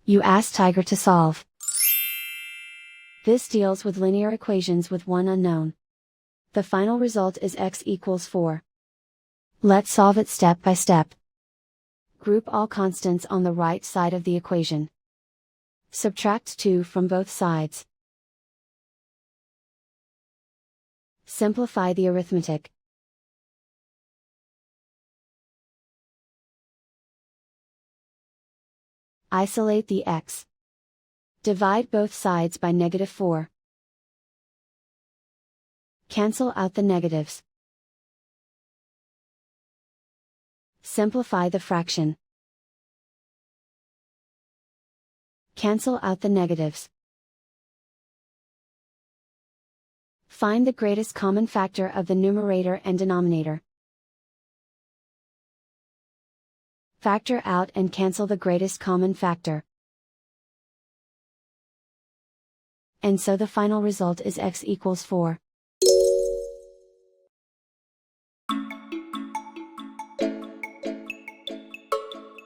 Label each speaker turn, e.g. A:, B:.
A: You ask Tiger to solve. This deals with linear equations with one unknown. The final result is x equals 4. Let's solve it step by step. Group all constants on the right side of the equation. Subtract 2 from both sides. Simplify the arithmetic. Isolate the x. Divide both sides by -4. Cancel out the negatives. Simplify the fraction. Cancel out the negatives. Find the greatest common factor of the numerator and denominator. Factor out and cancel the greatest common factor. And so the final result is x equals 4.